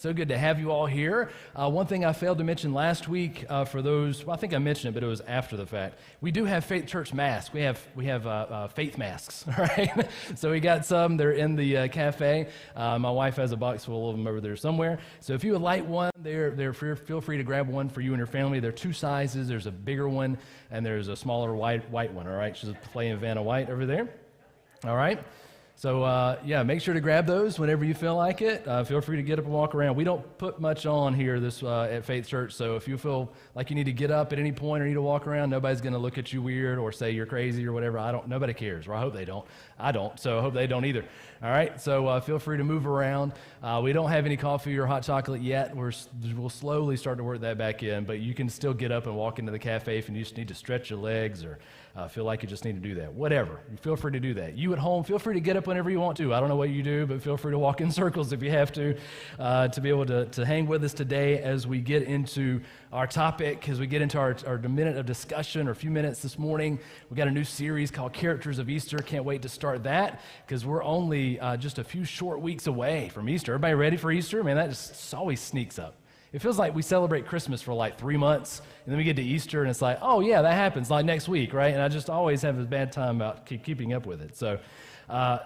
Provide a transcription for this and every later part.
So good to have you all here. One thing I failed to mention last week for those, well, I think I mentioned it, but it was after the fact. We do have Faith Church masks. We have faith masks, all right? So we got some. They're in the cafe. My wife has a box full of them over there somewhere. So if you would like one, feel free to grab one for you and your family. There are two sizes. There's a bigger one, and there's a smaller white one, all right? She's playing Vanna White over there, all right? So, make sure to grab those whenever you feel like it. Feel free to get up and walk around. We don't put much on here at Faith Church, so if you feel like you need to get up at any point or need to walk around, nobody's going to look at you weird or say you're crazy or whatever. Nobody cares, or I hope they don't. I don't, so I hope they don't either. All right, so feel free to move around. We don't have any coffee or hot chocolate yet. We'll slowly start to work that back in, but you can still get up and walk into the cafe if you just need to stretch your legs or feel like you just need to do that. Whatever, you feel free to do that. You at home, feel free to get up whenever you want to. I don't know what you do, but feel free to walk in circles if you have to be able to hang with us today as we get into our topic, as we get into our minute of discussion, or a few minutes this morning. We got a new series called Characters of Easter. Can't wait to start that because we're only just a few short weeks away from Easter. Everybody ready for Easter? Man, that just always sneaks up. It feels like we celebrate Christmas for like 3 months, and then we get to Easter, and it's like, oh yeah, that happens like next week, right? And I just always have a bad time about keeping up with it. So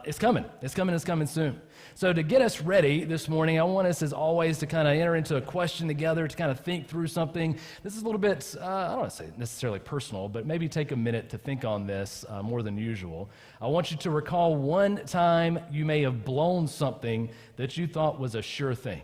it's coming. It's coming soon. So to get us ready this morning, I want us, as always, to kind of enter into a question together, to kind of think through something. This is a little bit, I don't want to say necessarily personal, but maybe take a minute to think on this more than usual. I want you to recall one time you may have blown something that you thought was a sure thing.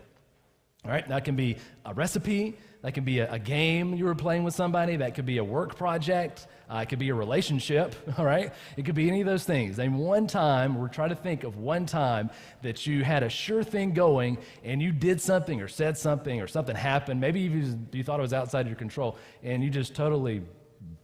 All right, that can be a recipe, that can be a game you were playing with somebody, that could be a work project, it could be a relationship, all right? It could be any of those things. And one time, we're trying to think of one time that you had a sure thing going and you did something or said something or something happened, maybe you thought it was outside your control, and you just totally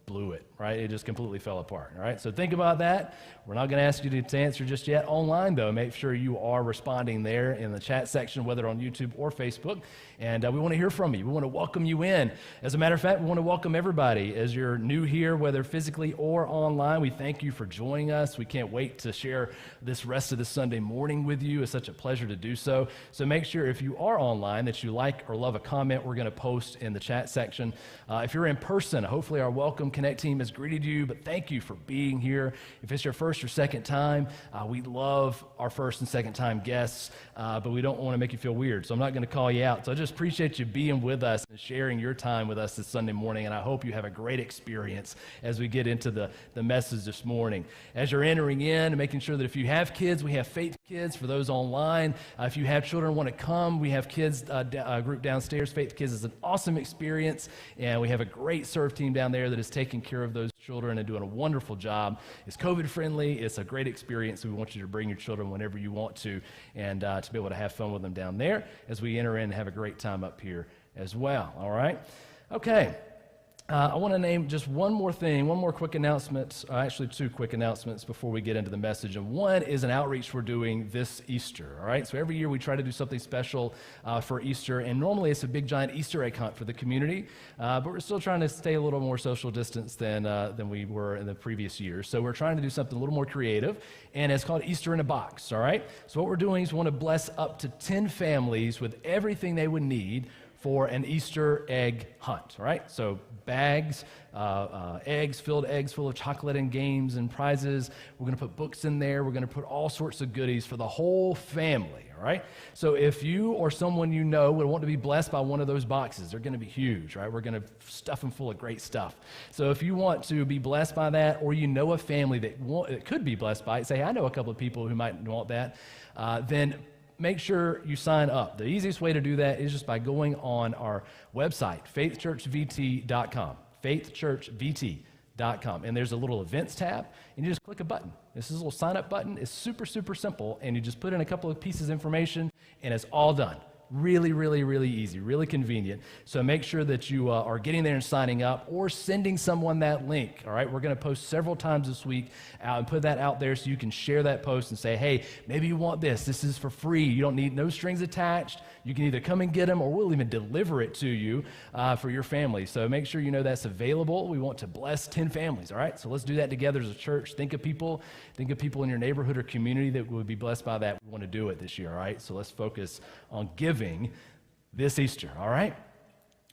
blew it, right? It just completely fell apart, all right? So think about that. We're not going to ask you to answer just yet online, though. Make sure you are responding there in the chat section, whether on YouTube or Facebook, and we want to hear from you. We want to welcome you in. As a matter of fact, we want to welcome everybody. As you're new here, whether physically or online, we thank you for joining us. We can't wait to share this rest of the Sunday morning with you. It's such a pleasure to do so. So make sure if you are online that you like or love a comment we're going to post in the chat section. If you're in person, hopefully our Welcome Connect team has greeted you, but thank you for being here. If it's your first or second time, we love our first and second time guests, but we don't want to make you feel weird, so I'm not going to call you out. So I just appreciate you being with us and sharing your time with us this Sunday morning, and I hope you have a great experience as we get into the message this morning. As you're entering in and making sure that if you have kids, we have Faith Kids for those online. If you have children who want to come, we have kids group downstairs. Faith Kids is an awesome experience, and we have a great serve team down there that is taking care of those children and doing a wonderful job. It's COVID friendly. It's a great experience. So we want you to bring your children whenever you want to, and to be able to have fun with them down there as we enter in and have a great time up here as well. All right. Okay. I want to name just one more thing, one more quick announcement, actually two quick announcements before we get into the message. And one is an outreach we're doing this Easter, all right? So every year we try to do something special for Easter, and normally it's a big giant Easter egg hunt for the community, but we're still trying to stay a little more social distance than we were in the previous years. So we're trying to do something a little more creative, and it's called Easter in a Box, all right? So what we're doing is we want to bless up to 10 families with everything they would need for an Easter egg hunt, all right? So bags, filled eggs full of chocolate and games and prizes. We're going to put books in there. We're going to put all sorts of goodies for the whole family, all right? So if you or someone you know would want to be blessed by one of those boxes, they're going to be huge, right? We're going to stuff them full of great stuff. So if you want to be blessed by that, or you know a family that could be blessed by it, say, I know a couple of people who might want that, then make sure you sign up. The easiest way to do that is just by going on our website, faithchurchvt.com, faithchurchvt.com, and there's a little events tab, and you just click a button. This is a little sign up button. It's super, super simple, and you just put in a couple of pieces of information, and it's all done. Really, really, really easy, really convenient. So make sure that you are getting there and signing up or sending someone that link, all right? We're going to post several times this week and put that out there so you can share that post and say, hey, maybe you want this. This is for free. You don't need no strings attached. You can either come and get them, or we'll even deliver it to you for your family. So make sure you know that's available. We want to bless 10 families, all right? So let's do that together as a church. Think of people in your neighborhood or community that would be blessed by that. We want to do it this year, all right? So let's focus on giving this Easter, all right?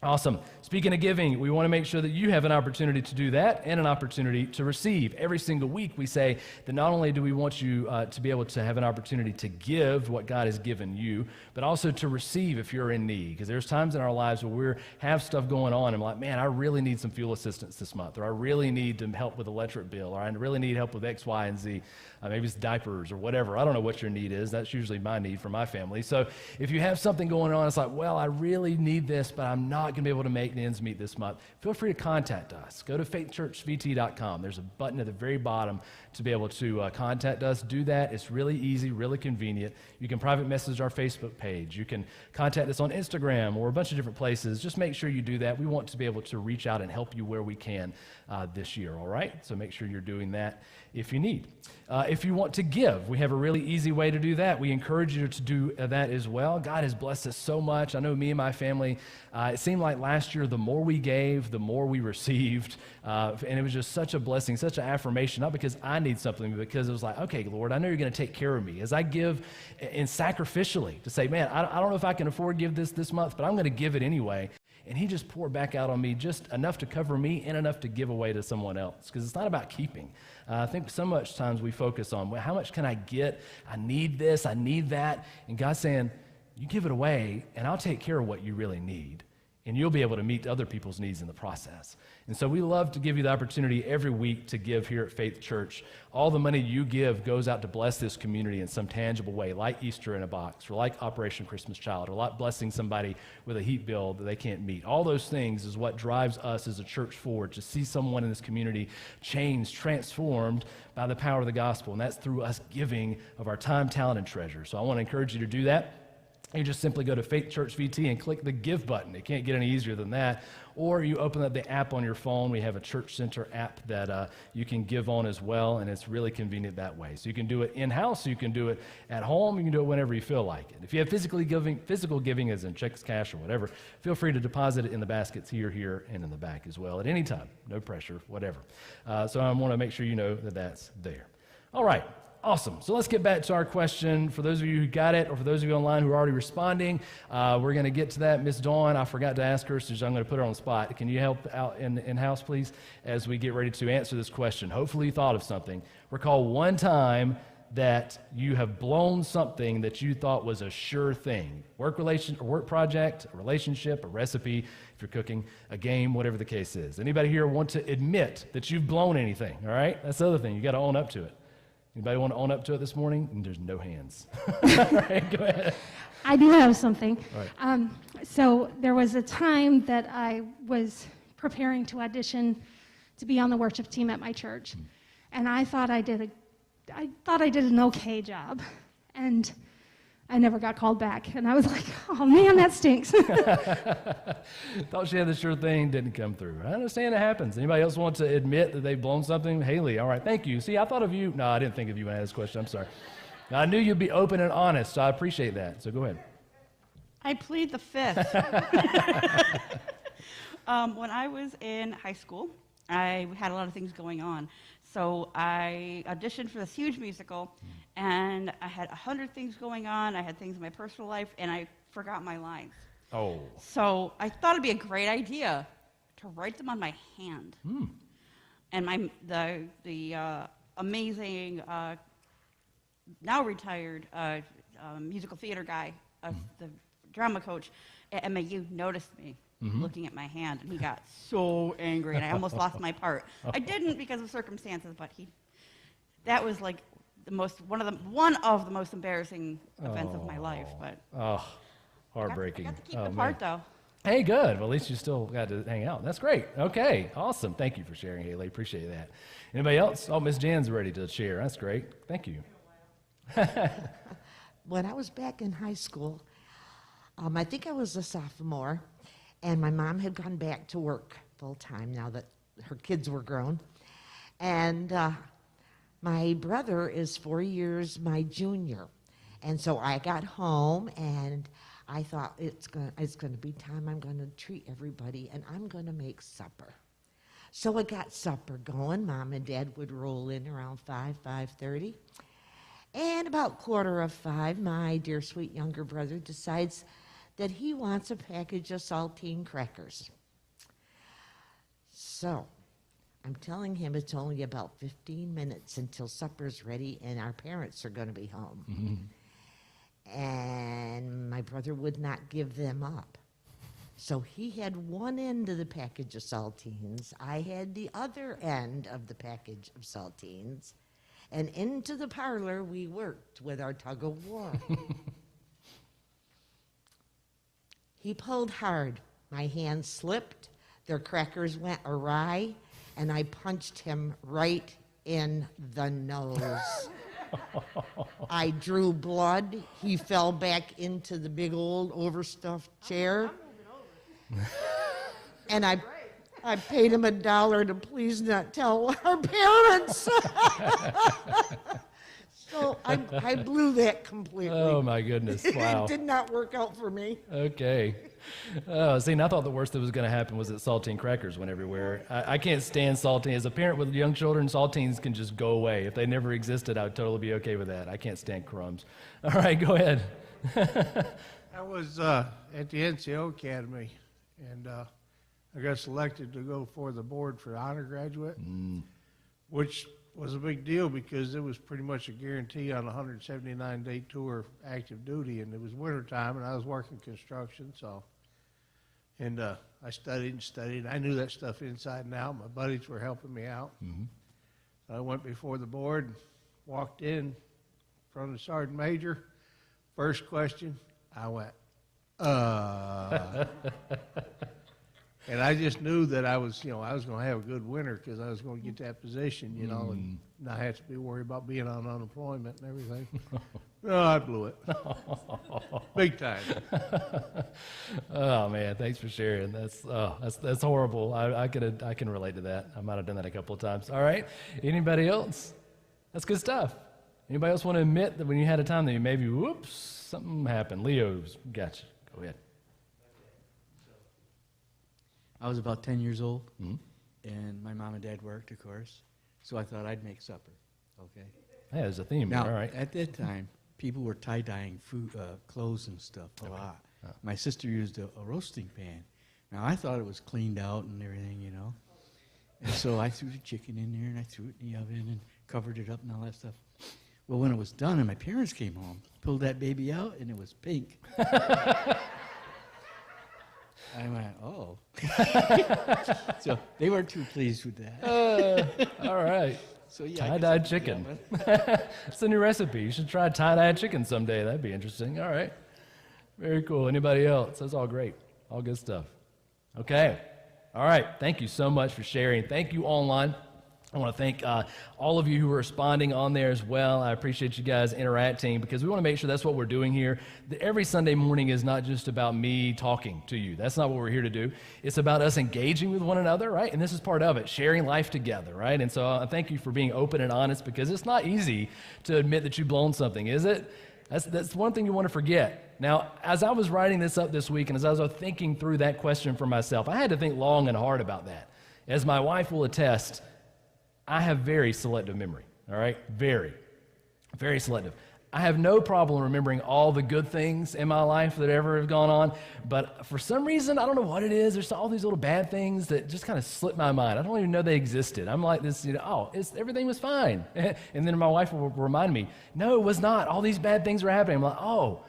Awesome. Speaking of giving, we want to make sure that you have an opportunity to do that and an opportunity to receive. Every single week we say that not only do we want you to be able to have an opportunity to give what God has given you, but also to receive if you're in need. Because there's times in our lives where we have stuff going on and I'm like, man, I really need some fuel assistance this month, or I really need to help with electric bill, or I really need help with X, Y, and Z. Maybe it's diapers or whatever. I don't know what your need is. That's usually my need for my family. So if you have something going on, it's like, well, I really need this, but I'm not going to be able to make ends meet this month. Feel free to contact us. Go to faithchurchvt.com. There's a button at the very bottom to be able to contact us. Do that. It's really easy, really convenient. You can private message our Facebook page. You can contact us on Instagram or a bunch of different places. Just make sure you do that. We want to be able to reach out and help you where we can this year, all right? So make sure you're doing that if you need. If you want to give, we have a really easy way to do that. We encourage you to do that as well. God has blessed us so much. I know me and my family, it seemed like last year, the more we gave, the more we received. And it was just such a blessing, such an affirmation, not because I need something, but because it was like, okay, Lord, I know you're going to take care of me. As I give and sacrificially to say, man, I don't know if I can afford to give this month, but I'm going to give it anyway. And he just poured back out on me just enough to cover me and enough to give away to someone else. Because it's not about keeping. I think so much times we focus on, well, how much can I get? I need this, I need that. And God's saying, you give it away, and I'll take care of what you really need. And you'll be able to meet other people's needs in the process. And so we love to give you the opportunity every week to give here at Faith Church. All the money you give goes out to bless this community in some tangible way, like Easter in a box, or like Operation Christmas Child, or like blessing somebody with a heat bill that they can't meet. All those things is what drives us as a church forward, to see someone in this community changed, transformed by the power of the gospel. And that's through us giving of our time, talent, and treasure. So I want to encourage you to do that. You just simply go to Faith Church VT and click the Give button. It can't get any easier than that. Or you open up the app on your phone. We have a Church Center app that you can give on as well, and it's really convenient that way. So you can do it in-house, you can do it at home, you can do it whenever you feel like it. If you have physical giving as in checks, cash, or whatever, feel free to deposit it in the baskets here, and in the back as well at any time. No pressure, whatever. So I want to make sure you know that that's there. All right. Awesome. So let's get back to our question. For those of you who got it, or for those of you online who are already responding, we're going to get to that. Miss Dawn, I forgot to ask her, so I'm going to put her on the spot. Can you help out in-house, please, as we get ready to answer this question? Hopefully you thought of something. Recall one time that you have blown something that you thought was a sure thing. Work project, a relationship, a recipe, if you're cooking, a game, whatever the case is. Anybody here want to admit that you've blown anything, all right? That's the other thing. You got to own up to it. Anybody want to own up to it this morning? And there's no hands. Right, go ahead. I do have something. All right. So there was a time that I was preparing to audition to be on the worship team at my church, and I thought I did an okay job, and I never got called back, and I was like, oh man, that stinks. Thought she had the sure thing, didn't come through. I understand it happens. Anybody else want to admit that they've blown something? Haley, all right, thank you. See, I thought of you. No, I didn't think of you when I asked this question. I'm sorry. Now, I knew you'd be open and honest, so I appreciate that. So go ahead. I plead the fifth. When I was in high school, I had a lot of things going on. So I auditioned for this huge musical, and I had 100 things going on. I had things in my personal life, and I forgot my lines. Oh. So I thought it'd be a great idea to write them on my hand. And the amazing, now retired musical theater guy, the drama coach at MAU, noticed me. Looking at my hand, and he got so angry, and I almost lost my part. I didn't because of circumstances, but that was like one of the most embarrassing events of my life. But heartbreaking. I got to keep the part though. Hey, good. Well, at least you still got to hang out. That's great. Okay, awesome. Thank you for sharing, Haley. Appreciate that. Anybody else? Oh, Miss Jan's ready to share. That's great. Thank you. When I was back in high school, I think I was a sophomore, and my mom had gone back to work full-time now that her kids were grown. And my brother is 4 years my junior. And so I got home, and I thought it's going to be time. I'm going to treat everybody, and I'm going to make supper. So I got supper going. Mom and Dad would roll in around 5:30. And about 4:45, my dear sweet younger brother decides that he wants a package of saltine crackers. So I'm telling him it's only about 15 minutes until supper's ready and our parents are going to be home. And my brother would not give them up. So he had one end of the package of saltines. I had the other end of the package of saltines. And into the parlor we worked with our tug of war. He pulled hard. My hand slipped. Their crackers went awry. And I punched him right in the nose. I drew blood. He fell back into the big old overstuffed chair. And I paid him $1 to please not tell our parents. So I blew that completely. Oh, my goodness. Wow. It did not work out for me. Okay. Oh, see, and I thought the worst that was going to happen was that saltine crackers went everywhere. I can't stand saltine. As a parent with young children, saltines can just go away. If they never existed, I would totally be okay with that. I can't stand crumbs. All right, go ahead. I was at the NCO Academy, and I got selected to go for the board for the honor graduate, which was a big deal because it was pretty much a guarantee on a 179-day tour active duty, and it was wintertime, and I was working construction, so. And I studied and studied. I knew that stuff inside and out. My buddies were helping me out. I went before the board, walked in front of the sergeant major. First question, I went, And I just knew that I was going to have a good winter because I was going to get that position, and not have to be worried about being on unemployment and everything. No, I blew it. Big time. Oh man, thanks for sharing. That's horrible. I can relate to that. I might have done that a couple of times. All right. Anybody else? That's good stuff. Anybody else want to admit that when you had a time that you maybe whoops something happened? Leo's gotcha. Go ahead. I was about 10 years old, and my mom and dad worked, of course, so I thought I'd make supper, okay? Hey, there's a theme. Now, All right. at that time, people were tie-dyeing food, clothes and stuff a lot. My sister used a roasting pan. Now, I thought it was cleaned out and everything, and so I threw the chicken in there, and I threw it in the oven and covered it up and all that stuff. Well, when it was done and my parents came home, pulled that baby out, and it was pink. I went, oh. So they weren't too pleased with that. All right. So yeah, Tie-dyed chicken. It's a new recipe. You should try tie-dyed chicken someday. That'd be interesting. All right. Very cool. Anybody else? That's all great. All good stuff. Okay. All right. Thank you so much for sharing. Thank you online. I want to thank all of you who are responding on there as well. I appreciate you guys interacting because we want to make sure that's what we're doing here. Every Sunday morning is not just about me talking to you. That's not what we're here to do. It's about us engaging with one another, right? And this is part of it, sharing life together, right? And so I thank you for being open and honest because it's not easy to admit that you've blown something, is it? That's one thing you want to forget. Now, as I was writing this up this week and as I was thinking through that question for myself, I had to think long and hard about that. As my wife will attest, I have very selective memory, all right? Very, very selective. I have no problem remembering all the good things in my life that ever have gone on, but for some reason, I don't know what it is, there's all these little bad things that just kind of slip my mind. I don't even know they existed. I'm like this, everything was fine. And then my wife will remind me, no, it was not. All these bad things were happening. I'm like, oh,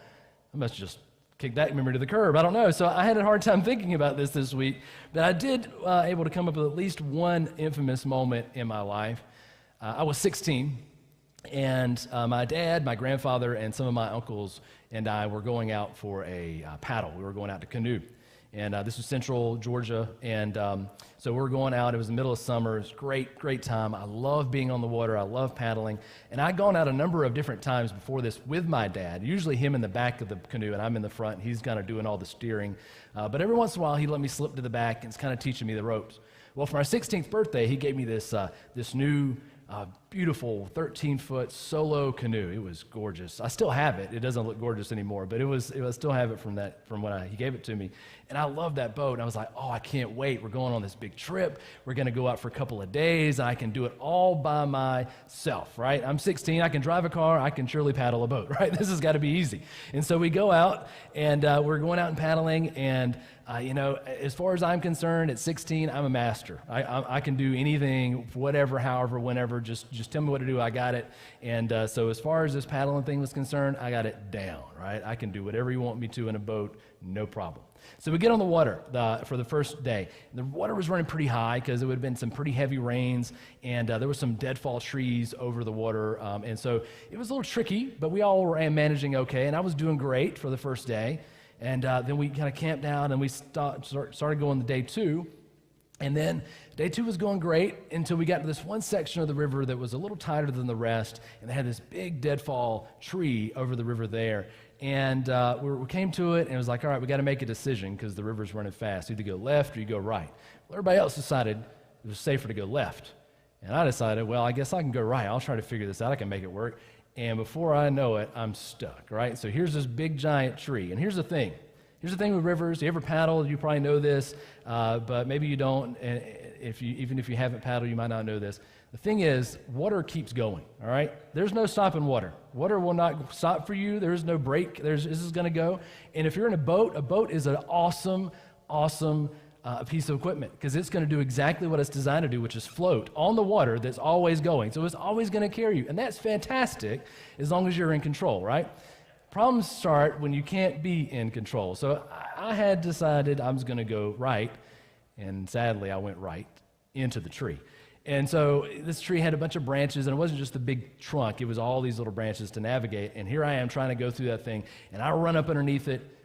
I must just kick that memory to the curb. I don't know. So I had a hard time thinking about this week, but I did able to come up with at least one infamous moment in my life. I was 16, and my dad, my grandfather, and some of my uncles and I were going out for a paddle. We were going out to canoe. And this was central Georgia, and so we were going out. It was the middle of summer. It was great time. I love being on the water. I love paddling. And I'd gone out a number of different times before this with my dad, usually him in the back of the canoe, and I'm in the front, and he's kind of doing all the steering. But every once in a while, he let me slip to the back and it's kind of teaching me the ropes. Well, for my 16th birthday, he gave me this new beautiful 13-foot solo canoe. It was gorgeous. I still have it. It doesn't look gorgeous anymore, but I still have it from when he gave it to me. And I love that boat. And I was like, oh, I can't wait. We're going on this big trip. We're going to go out for a couple of days. I can do it all by myself, right? I'm 16. I can drive a car. I can surely paddle a boat, right? This has got to be easy. And so we go out, and we're going out and paddling. And, as far as I'm concerned, at 16, I'm a master. I can do anything, whatever, however, whenever. Just tell me what to do. I got it. And so as far as this paddling thing was concerned, I got it down, right? I can do whatever you want me to in a boat, no problem. So we get on the water for the first day. The water was running pretty high because it would have been some pretty heavy rains, and there were some deadfall trees over the water. And so it was a little tricky, but we all were managing okay, and I was doing great for the first day. And then we kind of camped down, and we started going to day 2. And then day 2 was going great until we got to this one section of the river that was a little tighter than the rest, and they had this big deadfall tree over the river there. And we came to it, and it was like, all right, we got to make a decision because the river's running fast. Either go left or you go right. Well, everybody else decided it was safer to go left. And I decided, well, I guess I can go right. I'll try to figure this out. I can make it work. And before I know it, I'm stuck, right? So here's this big, giant tree. And here's the thing. Here's the thing with rivers. You ever paddle, you probably know this, but maybe you don't. And even if you haven't paddled, you might not know this. The thing is, water keeps going, all right? There's no stopping water. Water will not stop for you. There is no break. This is going to go. And if you're in a boat is an awesome piece of equipment because it's going to do exactly what it's designed to do, which is float on the water that's always going. So it's always going to carry you. And that's fantastic as long as you're in control, right? Problems start when you can't be in control. So I had decided I was going to go right, and sadly I went right into the tree. And so this tree had a bunch of branches, and it wasn't just the big trunk. It was all these little branches to navigate. And here I am trying to go through that thing, and I run up underneath it.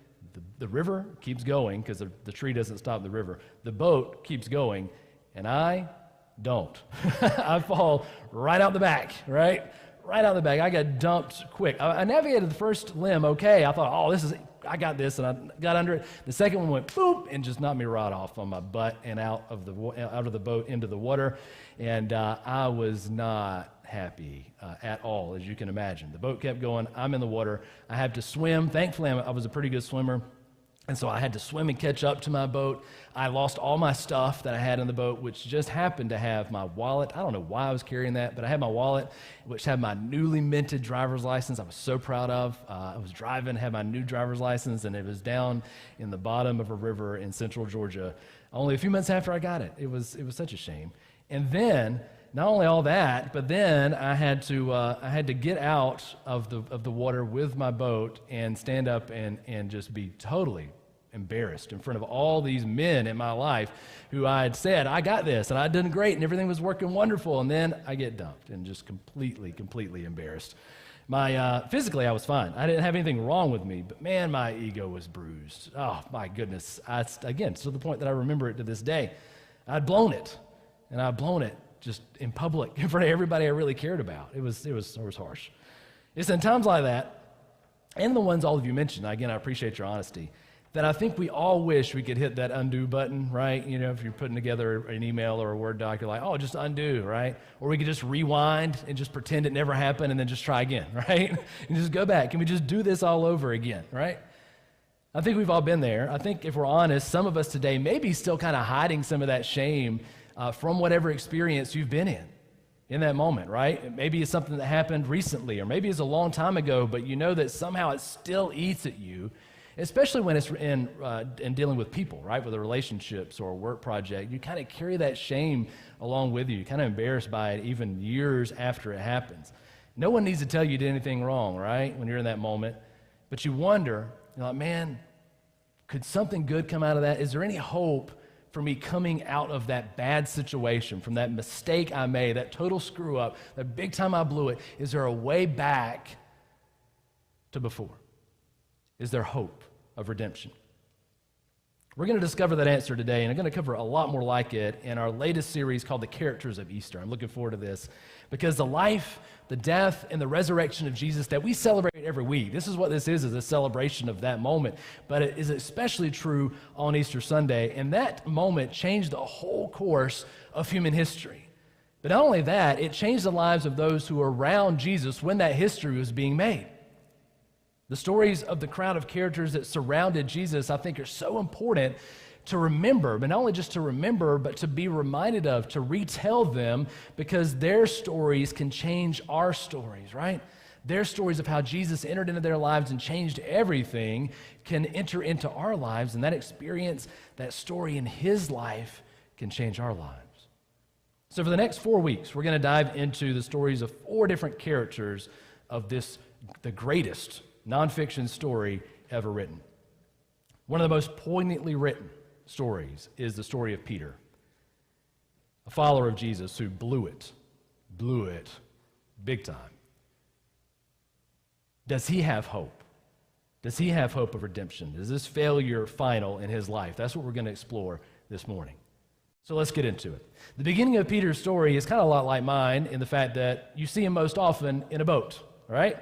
The river keeps going because the tree doesn't stop the river. The boat keeps going, and I don't. I fall right out the back, right? Right out the back. I got dumped quick. I navigated the first limb okay. I thought, I got this, and I got under it. The second one went boop and just knocked me right off on my butt and out of the boat into the water. And I was not happy at all, as you can imagine. The boat kept going. I'm in the water. I had to swim. Thankfully, I was a pretty good swimmer. And so I had to swim and catch up to my boat. I lost all my stuff that I had in the boat, which just happened to have my wallet. I don't know why I was carrying that, but I had my wallet, which had my newly minted driver's license I was so proud of. I was driving, had my new driver's license, and it was down in the bottom of a river in central Georgia only a few months after I got it. It was such a shame. And then, not only all that, but then I had to get out of the water with my boat and stand up and just be totally embarrassed in front of all these men in my life who I had said, I got this, and I'd done great, and everything was working wonderful, and then I get dumped and just completely embarrassed. Physically, I was fine. I didn't have anything wrong with me, but man, my ego was bruised. Oh, my goodness. Again, to the point that I remember it to this day. I'd blown it, and I'd blown it just in public in front of everybody I really cared about. It was harsh. It's in times like that, and the ones all of you mentioned, again, I appreciate your honesty, that I think we all wish we could hit that undo button, right? You know, if you're putting together an email or a Word doc, you're like, oh, just undo, right? Or we could just rewind and just pretend it never happened and then just try again, right? And just go back. Can we just do this all over again, right? I think we've all been there. I think if we're honest, some of us today may be still kind of hiding some of that shame from whatever experience you've been in that moment, right? Maybe it's something that happened recently, or maybe it's a long time ago, but you know that somehow it still eats at you, especially when it's in dealing with people, right? With the relationships or a work project. You kind of carry that shame along with you. You're kind of embarrassed by it even years after it happens. No one needs to tell you did anything wrong, right? When you're in that moment. But you wonder, you're like, man, could something good come out of that? Is there any hope for me coming out of that bad situation, from that mistake I made, that total screw up, that big time I blew it? Is there a way back to before? Is there hope of redemption? We're going to discover that answer today, and I'm going to cover a lot more like it in our latest series called The Characters of Easter. I'm looking forward to this because the life, the death, and the resurrection of Jesus that we celebrate every week, this is what this is a celebration of that moment, but it is especially true on Easter Sunday, and that moment changed the whole course of human history. But not only that, it changed the lives of those who were around Jesus when that history was being made. The stories of the crowd of characters that surrounded Jesus, I think, are so important to remember, but not only just to remember, but to be reminded of, to retell them, because their stories can change our stories, right? Their stories of how Jesus entered into their lives and changed everything can enter into our lives, and that experience, that story in his life can change our lives. So for the next 4 weeks, we're going to dive into the stories of 4 different characters of this, the greatest nonfiction story ever written. One of the most poignantly written stories is the story of Peter, a follower of Jesus who blew it big time. Does he have hope? Does he have hope of redemption? Is this failure final in his life? That's what we're going to explore this morning. So let's get into it. The beginning of Peter's story is kind of a lot like mine in the fact that you see him most often in a boat, all right?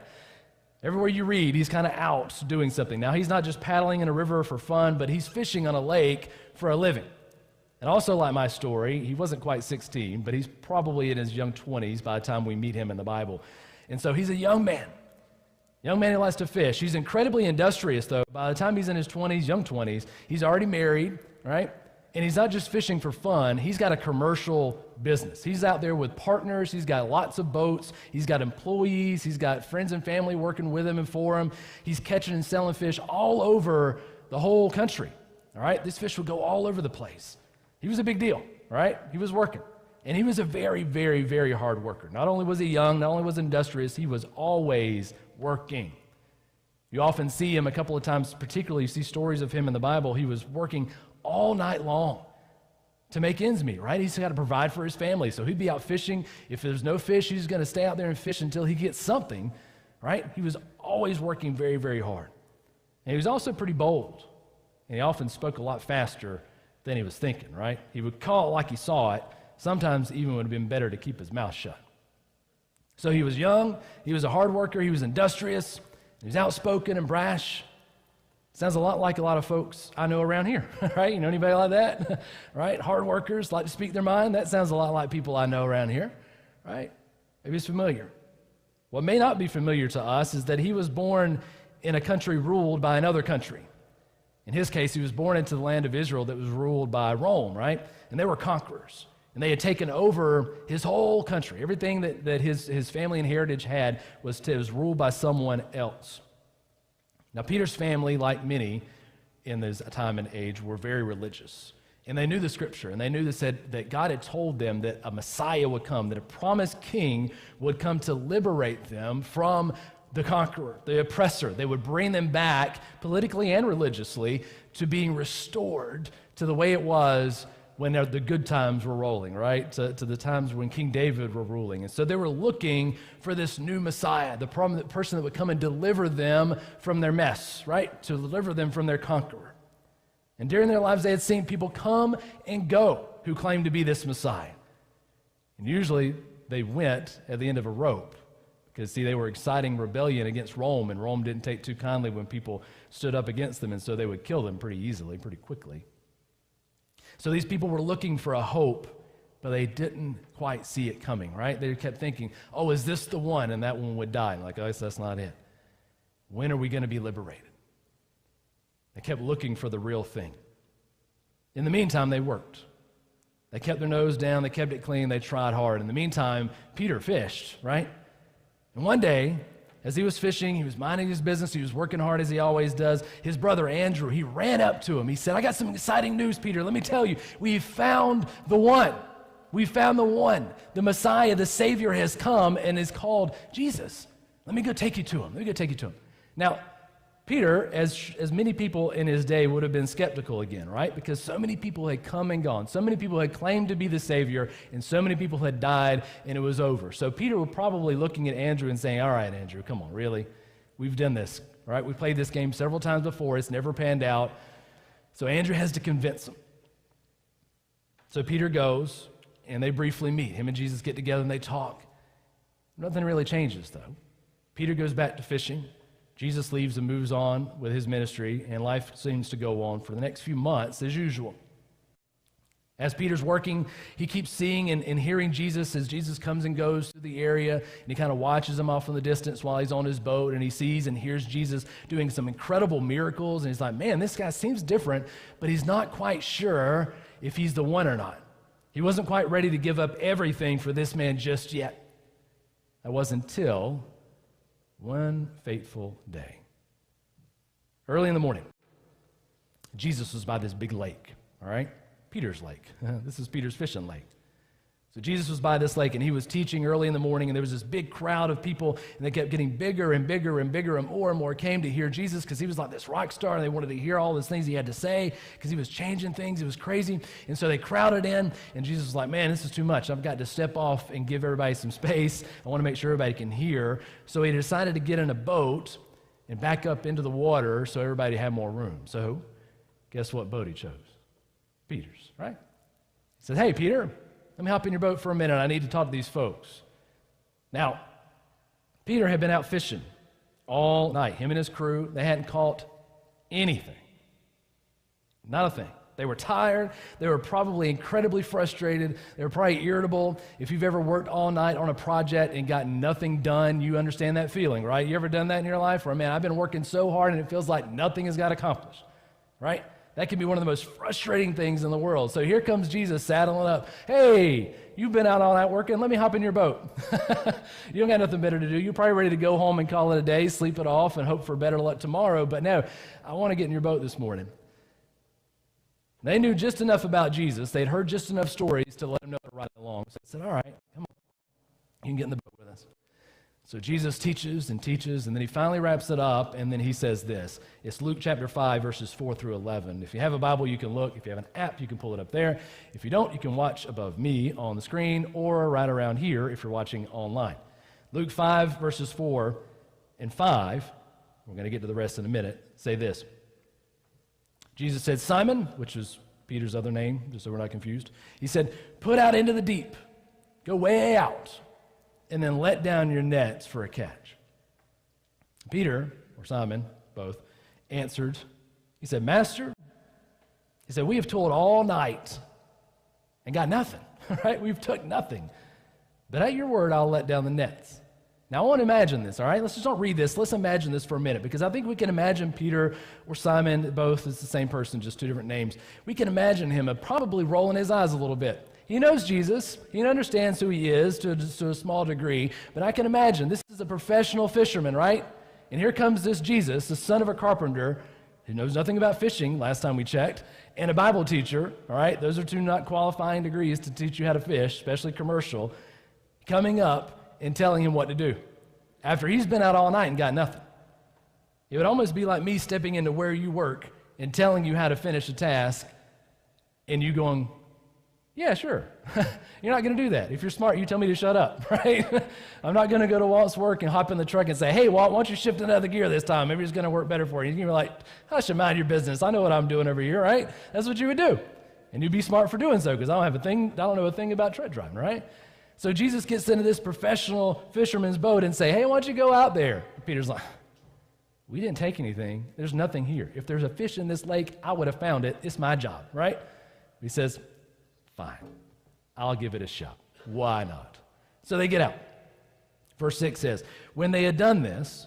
Everywhere you read, he's kind of out doing something. Now, he's not just paddling in a river for fun, but he's fishing on a lake for a living. And also like my story, he wasn't quite 16, but he's probably in his young 20s by the time we meet him in the Bible. And so he's a young man who likes to fish. He's incredibly industrious, though. By the time he's in his 20s, young 20s, he's already married, right? And he's not just fishing for fun. He's got a commercial business. He's out there with partners. He's got lots of boats. He's got employees. He's got friends and family working with him and for him. He's catching and selling fish all over the whole country, all right? This fish would go all over the place. He was a big deal, right? He was working. And he was a very, very, very hard worker. Not only was he young, not only was he industrious, he was always working. You often see him a couple of times, particularly you see stories of him in the Bible. He was working all night long to make ends meet, right? He's got to provide for his family. So he'd be out fishing. If there's no fish, he's going to stay out there and fish until he gets something, right? He was always working very, very hard. And he was also pretty bold. And he often spoke a lot faster than he was thinking, right? He would call it like he saw it. Sometimes even would have been better to keep his mouth shut. So he was young, he was a hard worker, he was industrious, he was outspoken and brash. Sounds a lot like a lot of folks I know around here, right? You know anybody like that? Right? Hard workers, like to speak their mind. That sounds a lot like people I know around here, right? Maybe it's familiar. What may not be familiar to us is that he was born in a country ruled by another country. In his case, he was born into the land of Israel that was ruled by Rome, right? And they were conquerors. And they had taken over his whole country. Everything that his family and heritage had was ruled by someone else. Now, Peter's family, like many in this time and age, were very religious. And they knew the scripture, and they knew that God had told them that a Messiah would come, that a promised king would come to liberate them from the conqueror, the oppressor. They would bring them back politically and religiously to being restored to the way it was when the good times were rolling, right? To the times when King David were ruling. And so they were looking for this new Messiah, the person that would come and deliver them from their mess, right? To deliver them from their conqueror. And during their lives, they had seen people come and go who claimed to be this Messiah. And usually they went at the end of a rope because, see, they were exciting rebellion against Rome, and Rome didn't take too kindly when people stood up against them, and so they would kill them pretty easily, pretty quickly. So these people were looking for a hope, but they didn't quite see it coming, right? They kept thinking, oh, is this the one? And that one would die. And like, oh, that's not it. When are we going to be liberated? They kept looking for the real thing. In the meantime, they worked. They kept their nose down. They kept it clean. They tried hard. In the meantime, Peter fished, right? And one day, as he was fishing, he was minding his business, he was working hard as he always does. His brother Andrew, he ran up to him. He said, I got some exciting news, Peter. Let me tell you, we found the one. We found the one. The Messiah, the Savior has come and is called Jesus. Let me go take you to him. Now, Peter, as many people in his day, would have been skeptical again, right? Because so many people had come and gone. So many people had claimed to be the Savior, and so many people had died, and it was over. So Peter was probably looking at Andrew and saying, all right, Andrew, come on, really? We've done this, right? We played this game several times before. It's never panned out. So Andrew has to convince him. So Peter goes, and they briefly meet. Him and Jesus get together, and they talk. Nothing really changes, though. Peter goes back to fishing. Jesus leaves and moves on with his ministry, and life seems to go on for the next few months as usual. As Peter's working, he keeps seeing and hearing Jesus as Jesus comes and goes through the area, and he kind of watches him off in the distance while he's on his boat, and he sees and hears Jesus doing some incredible miracles, and he's like, man, this guy seems different, but he's not quite sure if he's the one or not. He wasn't quite ready to give up everything for this man just yet. That wasn't until one fateful day. Early in the morning, Jesus was by this big lake, all right? Peter's lake. This is Peter's fishing lake. So Jesus was by this lake, and he was teaching early in the morning, and there was this big crowd of people, and they kept getting bigger and bigger and bigger, and more came to hear Jesus because he was like this rock star, and they wanted to hear all these things he had to say because he was changing things. It was crazy. And so they crowded in, and Jesus was like, man, this is too much. I've got to step off and give everybody some space. I want to make sure everybody can hear. So he decided to get in a boat and back up into the water so everybody had more room. So guess what boat he chose? Peter's, right? He said, hey, Peter, let me hop in your boat for a minute. I need to talk to these folks. Now, Peter had been out fishing all night. Him and his crew, they hadn't caught anything. Not a thing. They were tired. They were probably incredibly frustrated. They were probably irritable. If you've ever worked all night on a project and gotten nothing done, you understand that feeling, right? You ever done that in your life? Where, man, I've been working so hard and it feels like nothing has got accomplished, right? That can be one of the most frustrating things in the world. So here comes Jesus saddling up. Hey, you've been out all night working. Let me hop in your boat. You don't got nothing better to do. You're probably ready to go home and call it a day, sleep it off, and hope for better luck tomorrow. But no, I want to get in your boat this morning. They knew just enough about Jesus. They'd heard just enough stories to let him know to ride along. So they said, all right, come on. You can get in the boat with us. So Jesus teaches, and then he finally wraps it up, and then he says this. It's Luke chapter 5, verses 4 through 11. If you have a Bible, you can look. If you have an app, you can pull it up there. If you don't, you can watch above me on the screen or right around here if you're watching online. Luke 5, verses 4 and 5, we're going to get to the rest in a minute, say this. Jesus said, Simon, which is Peter's other name, just so we're not confused, he said, put out into the deep, go way out, and then let down your nets for a catch. Peter, or Simon, both, answered. He said, Master, he said, we have toiled all night and got nothing, right? We've took nothing. But at your word, I'll let down the nets. Now, I want to imagine this, all right? Let's just don't read this. Let's imagine this for a minute, because I think we can imagine Peter or Simon, both is the same person, just two different names. We can imagine him probably rolling his eyes a little bit. He knows Jesus. He understands who he is to a small degree. But I can imagine this is a professional fisherman, right? And here comes this Jesus, the son of a carpenter, who knows nothing about fishing, last time we checked, and a Bible teacher, all right? Those are two not qualifying degrees to teach you how to fish, especially commercial, coming up and telling him what to do after he's been out all night and got nothing. It would almost be like me stepping into where you work and telling you how to finish a task, and you going, yeah, sure. You're not going to do that. If you're smart, you tell me to shut up, right? I'm not going to go to Walt's work and hop in the truck and say, hey, Walt, why don't you shift another gear this time? Maybe it's going to work better for you. You're going to be like, hush and mind your business. I know what I'm doing over here, right? That's what you would do. And you'd be smart for doing so because I don't know a thing about tread driving, right? So Jesus gets into this professional fisherman's boat and say, hey, why don't you go out there? Peter's like, we didn't take anything. There's nothing here. If there's a fish in this lake, I would have found it. It's my job, right? He says, fine, I'll give it a shot. Why not? So they get out. Verse 6 says, when they had done this,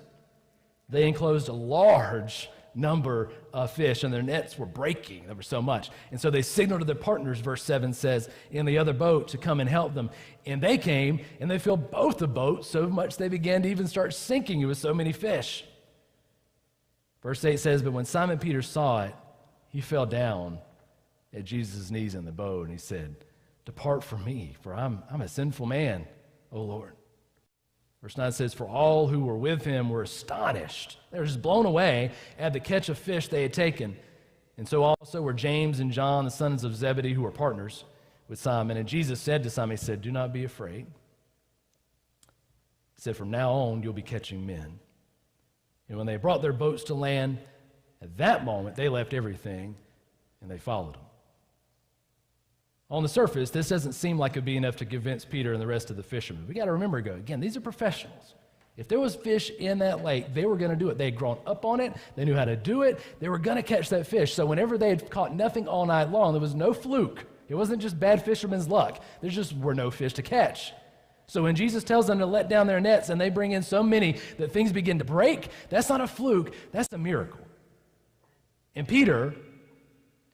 they enclosed a large number of fish, and their nets were breaking. There was so much. And so they signaled to their partners, verse 7 says, in the other boat to come and help them. And they came, and they filled both the boats so much they began to even start sinking with so many fish. Verse 8 says, but when Simon Peter saw it, he fell down at Jesus' knees in the boat, and he said, depart from me, for I'm a sinful man, O Lord. Verse 9 says, for all who were with him were astonished. They were just blown away at the catch of fish they had taken. And so also were James and John, the sons of Zebedee, who were partners with Simon. And Jesus said to Simon, he said, do not be afraid. He said, from now on, you'll be catching men. And when they brought their boats to land, at that moment, they left everything, and they followed him. On the surface, this doesn't seem like it'd be enough to convince Peter and the rest of the fishermen. We got to remember, again, these are professionals. If there was fish in that lake, they were going to do it. They had grown up on it. They knew how to do it. They were going to catch that fish. So whenever they had caught nothing all night long, there was no fluke. It wasn't just bad fisherman's luck. There just were no fish to catch. So when Jesus tells them to let down their nets and they bring in so many that things begin to break, that's not a fluke, that's a miracle. And Peter,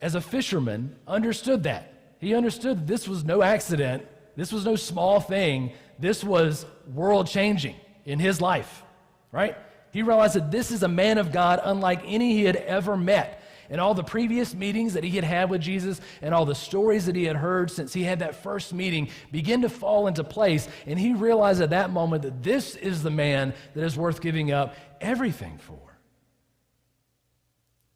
as a fisherman, understood that. He understood this was no accident. This was no small thing. This was world-changing in his life, right? He realized that this is a man of God unlike any he had ever met. And all the previous meetings that he had had with Jesus and all the stories that he had heard since he had that first meeting begin to fall into place. And he realized at that moment that this is the man that is worth giving up everything for.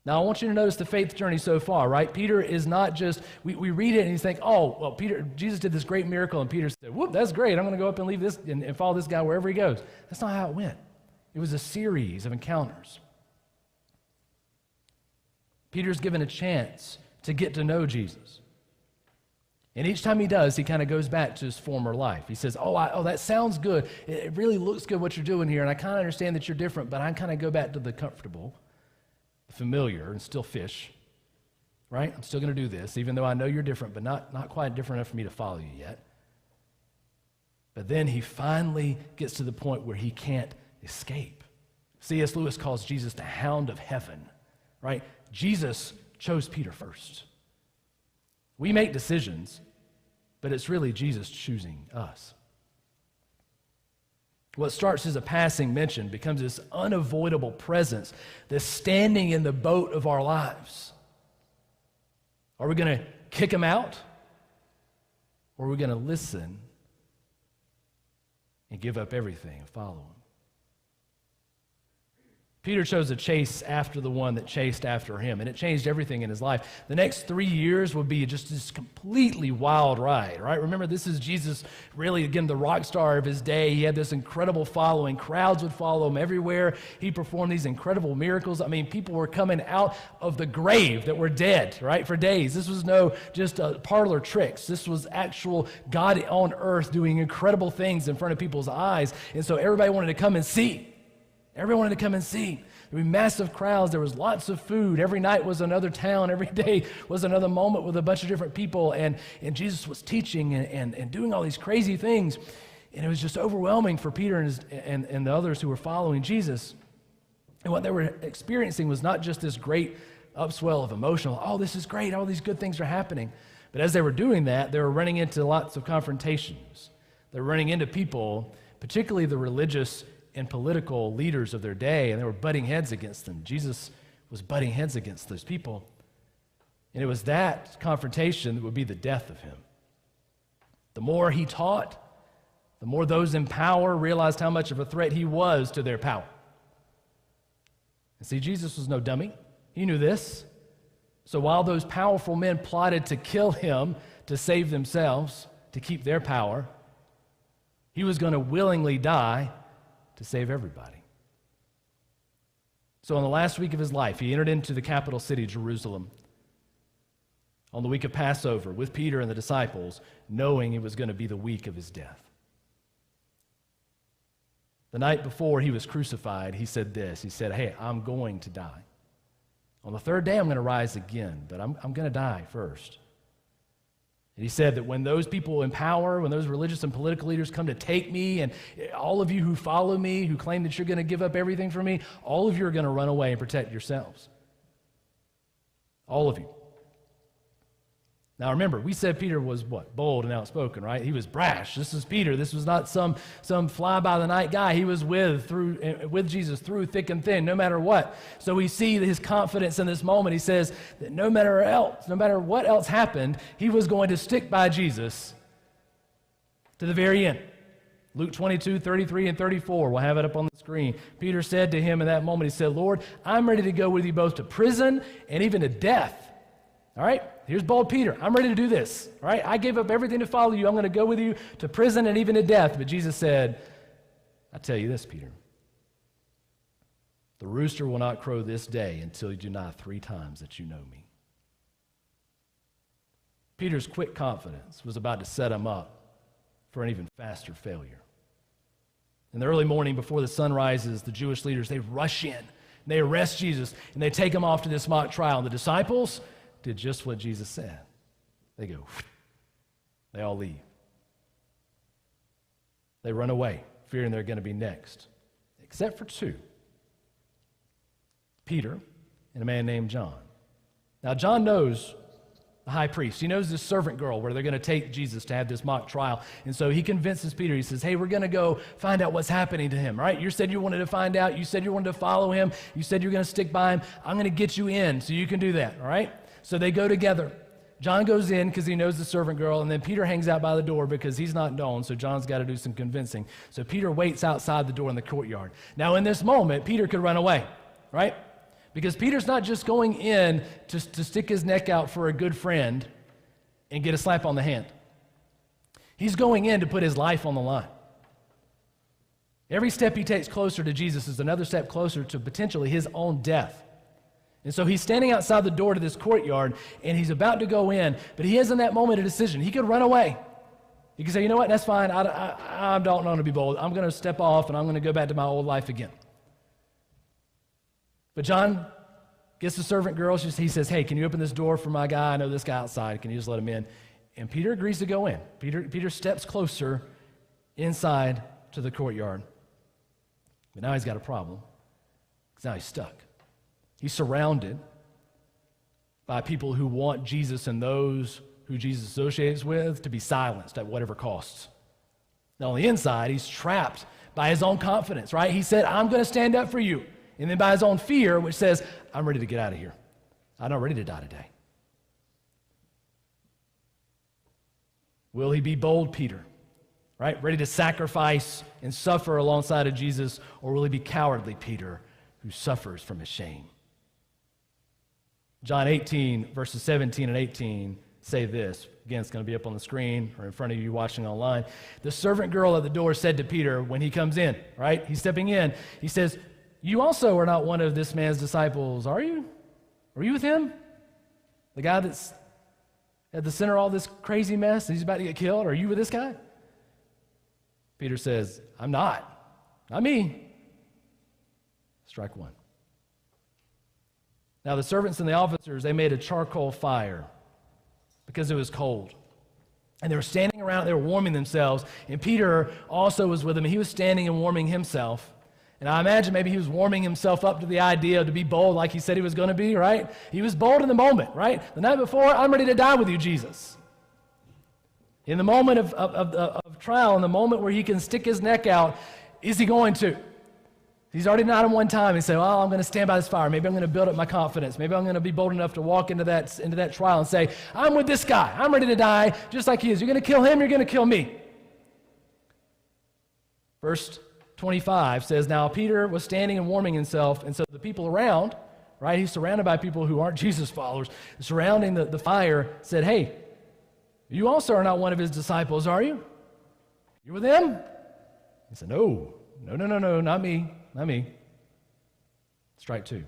Now, I want you to notice the faith journey so far, right? Peter is not just, we read it and you think, oh, well, Jesus did this great miracle, and Peter said, whoop, that's great. I'm going to go up and leave this and follow this guy wherever he goes. That's not how it went. It was a series of encounters. Peter's given a chance to get to know Jesus. And each time he does, he kind of goes back to his former life. He says, oh, that sounds good. It really looks good what you're doing here, and I kind of understand that you're different, but I kind of go back to the comfortable, the familiar, and still fish, right? I'm still going to do this, even though I know you're different, but not quite different enough for me to follow you yet. But then he finally gets to the point where he can't escape. C.S. Lewis calls Jesus the hound of heaven, right? Jesus chose Peter first. We make decisions, but it's really Jesus choosing us. What starts as a passing mention becomes this unavoidable presence that's standing in the boat of our lives. Are we going to kick him out? Or are we going to listen and give up everything and follow him? Peter chose to chase after the one that chased after him, and it changed everything in his life. The next 3 years would be just this completely wild ride, right? Remember, this is Jesus, really, again, the rock star of his day. He had this incredible following. Crowds would follow him everywhere. He performed these incredible miracles. I mean, people were coming out of the grave that were dead, right, for days. This was no just parlor tricks. This was actual God on earth doing incredible things in front of people's eyes, and so everybody wanted to come and see. Everyone wanted to come and see. There were massive crowds. There was lots of food. Every night was another town. Every day was another moment with a bunch of different people. And Jesus was teaching and doing all these crazy things. And it was just overwhelming for Peter and the others who were following Jesus. And what they were experiencing was not just this great upswell of emotional, oh, this is great, all these good things are happening. But as they were doing that, they were running into lots of confrontations. They were running into people, particularly the religious and political leaders of their day, and they were butting heads against them. Jesus was butting heads against those people. And it was that confrontation that would be the death of him. The more he taught, the more those in power realized how much of a threat he was to their power. And see, Jesus was no dummy. He knew this. So while those powerful men plotted to kill him to save themselves, to keep their power, he was going to willingly die to save everybody. So on the last week of his life, he entered into the capital city, Jerusalem, on the week of Passover with Peter and the disciples, knowing it was going to be the week of his death. The night before he was crucified, he said this. He said, hey, I'm going to die. On the third day, I'm going to rise again, but I'm going to die first. And he said that when those people in power, when those religious and political leaders come to take me, and all of you who follow me, who claim that you're going to give up everything for me, all of you are going to run away and protect yourselves. All of you. Now remember, we said Peter was what? Bold and outspoken, right? He was brash. This is Peter. This was not some fly-by-the-night guy. He was with Jesus through thick and thin, no matter what. So we see his confidence in this moment. He says that no matter what else happened, he was going to stick by Jesus to the very end. Luke 22, 33, and 34. We'll have it up on the screen. Peter said to him in that moment, he said, Lord, I'm ready to go with you both to prison and even to death. All right, here's bold Peter. I'm ready to do this. All right, I gave up everything to follow you. I'm going to go with you to prison and even to death. But Jesus said, I tell you this, Peter. The rooster will not crow this day until you deny 3 times that you know me. Peter's quick confidence was about to set him up for an even faster failure. In the early morning before the sun rises, the Jewish leaders, they rush in. They arrest Jesus, and they take him off to this mock trial. And the disciples did just what Jesus said. They go, They all leave. They run away, fearing they're going to be next, except for two, Peter and a man named John. Now, John knows the high priest. He knows this servant girl where they're going to take Jesus to have this mock trial. And so he convinces Peter. He says, hey, we're going to go find out what's happening to him, right? You said you wanted to find out. You said you wanted to follow him. You said you're going to stick by him. I'm going to get you in so you can do that, all right? So they go together. John goes in because he knows the servant girl, and then Peter hangs out by the door because he's not known, so John's got to do some convincing. So Peter waits outside the door in the courtyard. Now, in this moment, Peter could run away, right? Because Peter's not just going in to stick his neck out for a good friend and get a slap on the hand. He's going in to put his life on the line. Every step he takes closer to Jesus is another step closer to potentially his own death. And so he's standing outside the door to this courtyard, and he's about to go in, but he has in that moment a decision. He could run away. He could say, you know what, that's fine. I don't want to be bold. I'm going to step off, and I'm going to go back to my old life again. But John gets the servant girl. He says, hey, can you open this door for my guy? I know this guy outside. Can you just let him in? And Peter agrees to go in. Peter steps closer inside to the courtyard. But now he's got a problem, because now he's stuck. He's surrounded by people who want Jesus and those who Jesus associates with to be silenced at whatever costs. Now on the inside, he's trapped by his own confidence, right? He said, I'm going to stand up for you. And then by his own fear, which says, I'm ready to get out of here. I'm not ready to die today. Will he be bold, Peter? Right? Ready to sacrifice and suffer alongside of Jesus? Or will he be cowardly, Peter, who suffers from his shame? John 18, verses 17 and 18 say this. Again, it's going to be up on the screen or in front of you watching online. The servant girl at the door said to Peter when he comes in, right? He's stepping in. He says, you also are not one of this man's disciples, are you? Are you with him? The guy that's at the center of all this crazy mess, he's about to get killed. Are you with this guy? Peter says, I'm not. Not me. Strike one. Now the servants and the officers, they made a charcoal fire because it was cold. And they were standing around, they were warming themselves. And Peter also was with them. He was standing and warming himself. And I imagine maybe he was warming himself up to the idea to be bold like he said he was going to be, right? He was bold in the moment, right? The night before, I'm ready to die with you, Jesus. In the moment of trial, in the moment where he can stick his neck out, is he going to? He's already denied him one time and say, well, I'm going to stand by this fire. Maybe I'm going to build up my confidence. Maybe I'm going to be bold enough to walk into that trial and say, I'm with this guy. I'm ready to die just like he is. You're going to kill him, you're going to kill me. Verse 25 says, now Peter was standing and warming himself, and so the people around, right, he's surrounded by people who aren't Jesus followers, surrounding the fire, said, hey, you also are not one of his disciples, are you? You with him? He said, no, not me. Not me. Strike two.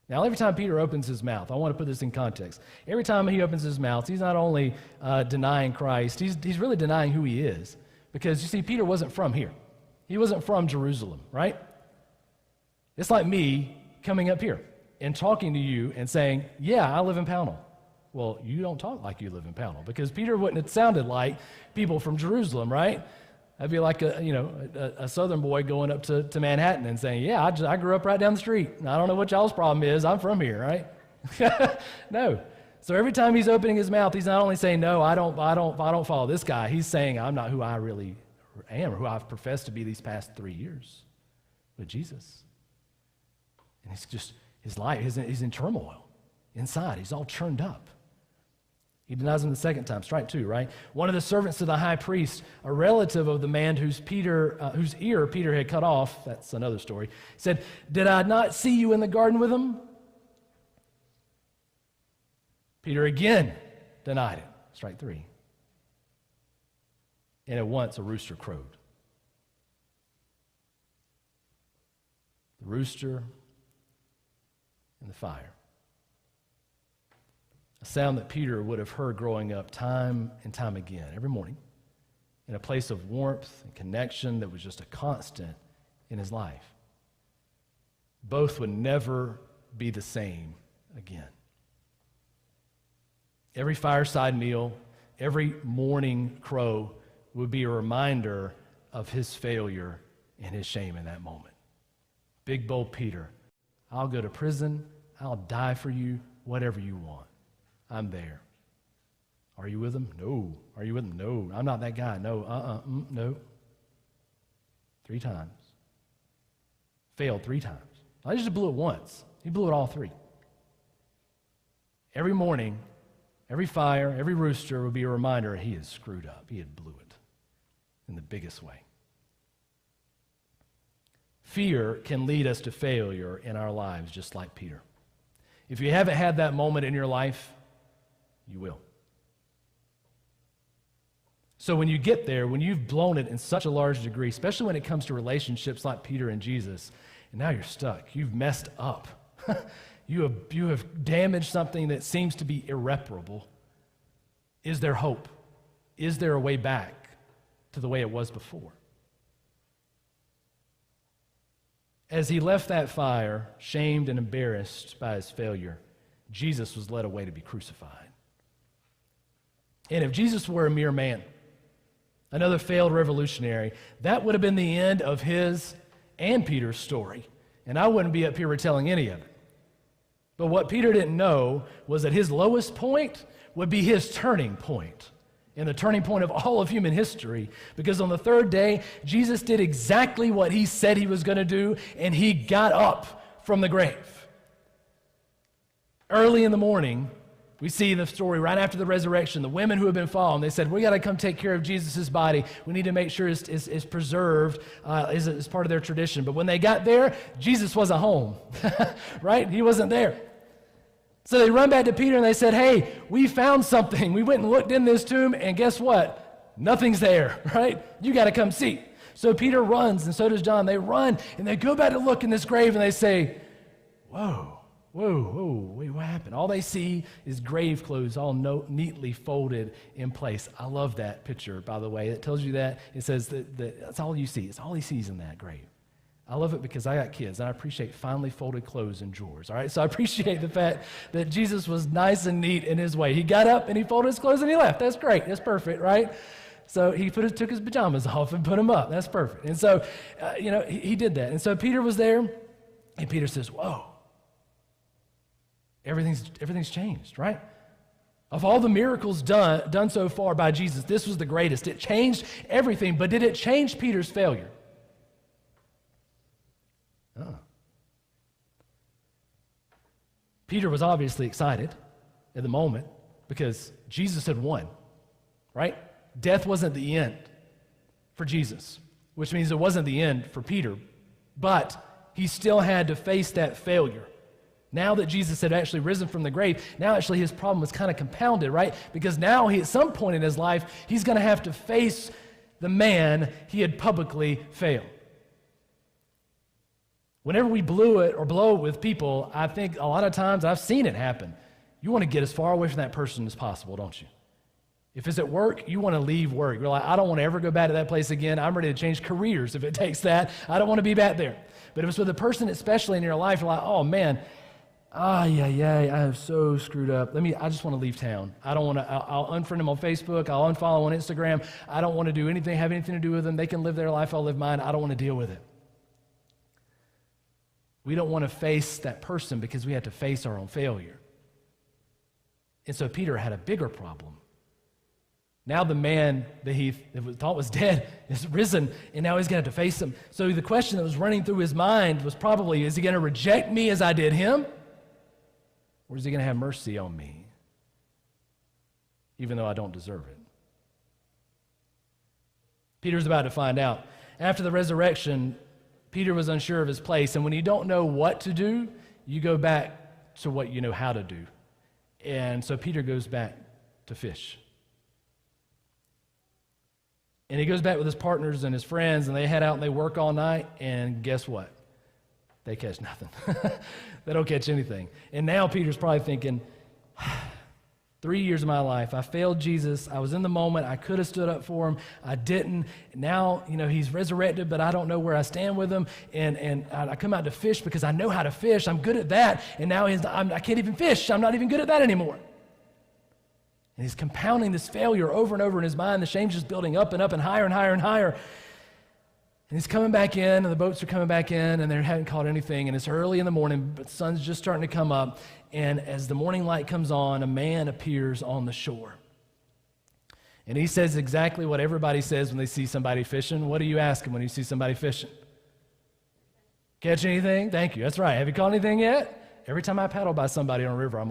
Now, every time Peter opens his mouth, I want to put this in context. Every time he opens his mouth, he's not only denying Christ, he's really denying who he is. Because, you see, Peter wasn't from here. He wasn't from Jerusalem, right? It's like me coming up here and talking to you and saying, yeah, I live in Pownal. Well, you don't talk like you live in Pownal, because Peter wouldn't have sounded like people from Jerusalem, right? I'd be like a southern boy going up to Manhattan and saying, yeah, I grew up right down the street. I don't know what y'all's problem is. I'm from here, right? No. So every time he's opening his mouth, he's not only saying, no, I don't follow this guy. He's saying, I'm not who I really am or who I've professed to be these past 3 years with Jesus. And it's just his life, he's in turmoil inside. He's all churned up. He denies him the second time. Strike two, right? One of the servants of the high priest, a relative of the man whose ear Peter had cut off, that's another story, said, did I not see you in the garden with him? Peter again denied it. Strike three. And at once a rooster crowed. The rooster and the fire. A sound that Peter would have heard growing up time and time again, every morning, in a place of warmth and connection that was just a constant in his life. Both would never be the same again. Every fireside meal, every morning crow would be a reminder of his failure and his shame in that moment. Big, bold Peter, I'll go to prison, I'll die for you, whatever you want. I'm there. Are you with him? No. Are you with him? No. I'm not that guy. No. No. 3 times. Failed 3 times. I just blew it once. He blew it all 3. Every morning, every fire, every rooster would be a reminder he had screwed up. He had blew it in the biggest way. Fear can lead us to failure in our lives, just like Peter. If you haven't had that moment in your life, you will. So when you get there, when you've blown it in such a large degree, especially when it comes to relationships like Peter and Jesus, and now you're stuck, you've messed up. You have damaged something that seems to be irreparable. Is there hope? Is there a way back to the way it was before? As he left that fire, shamed and embarrassed by his failure, Jesus was led away to be crucified. And if Jesus were a mere man, another failed revolutionary, that would have been the end of his and Peter's story. And I wouldn't be up here retelling any of it. But what Peter didn't know was that his lowest point would be his turning point, and the turning point of all of human history, because on the 3rd day, Jesus did exactly what he said he was going to do, and he got up from the grave. Early in the morning, we see the story right after the resurrection, the women who have been following, they said, we got to come take care of Jesus' body. We need to make sure it's preserved as part of their tradition. But when they got there, Jesus wasn't home, right? He wasn't there. So they run back to Peter and they said, hey, we found something. We went and looked in this tomb, and guess what? Nothing's there, right? You got to come see. So Peter runs, and so does John. They run, and they go back to look in this grave, and they say, whoa, wait, what happened? All they see is grave clothes all neatly folded in place. I love that picture, by the way. It tells you that. It says that that's all you see. It's all he sees in that grave. I love it because I got kids, and I appreciate finely folded clothes in drawers, all right? So I appreciate the fact that Jesus was nice and neat in his way. He got up, and he folded his clothes, and he left. That's great. That's perfect, right? So he took his pajamas off and put them up. That's perfect. And so, he did that. And so Peter was there, and Peter says, whoa, everything's changed, right? Of all the miracles done so far by Jesus, this was the greatest. It changed everything, but did it change Peter's failure? Oh. Peter was obviously excited at the moment because Jesus had won, right? Death wasn't the end for Jesus, which means it wasn't the end for Peter, but he still had to face that failure. Now that Jesus had actually risen from the grave, now actually his problem was kind of compounded, right? Because now at some point in his life, he's going to have to face the man he had publicly failed. Whenever we blow it with people, I think a lot of times I've seen it happen. You want to get as far away from that person as possible, don't you? If it's at work, you want to leave work. You're like, I don't want to ever go back to that place again. I'm ready to change careers if it takes that. I don't want to be back there. But if it's with a person, especially in your life, you're like, oh man, I have so screwed up. I just want to leave town. I don't want to, I'll unfriend them on Facebook. I'll unfollow on Instagram. I don't want to do anything, have anything to do with them. They can live their life, I'll live mine. I don't want to deal with it. We don't want to face that person because we have to face our own failure. And so Peter had a bigger problem. Now the man that he thought was dead is risen, and now he's going to have to face him. So the question that was running through his mind was probably, is he going to reject me as I did him? Or is he going to have mercy on me, even though I don't deserve it? Peter's about to find out. After the resurrection, Peter was unsure of his place, and when you don't know what to do, you go back to what you know how to do. And so Peter goes back to fish. And he goes back with his partners and his friends, and they head out and they work all night, and guess what? They catch nothing. They don't catch anything. And now Peter's probably thinking, 3 years of my life, I failed Jesus. I was in the moment. I could have stood up for him. I didn't. Now, he's resurrected, but I don't know where I stand with him. And I come out to fish because I know how to fish. I'm good at that. And now I can't even fish. I'm not even good at that anymore. And he's compounding this failure over and over in his mind. The shame's just building up and up and higher and higher and higher. And he's coming back in, and the boats are coming back in, and they haven't caught anything. And it's early in the morning, but the sun's just starting to come up. And as the morning light comes on, a man appears on the shore. And he says exactly what everybody says when they see somebody fishing. What do you ask them when you see somebody fishing? Catch anything? Thank you. That's right. Have you caught anything yet? Every time I paddle by somebody on a river,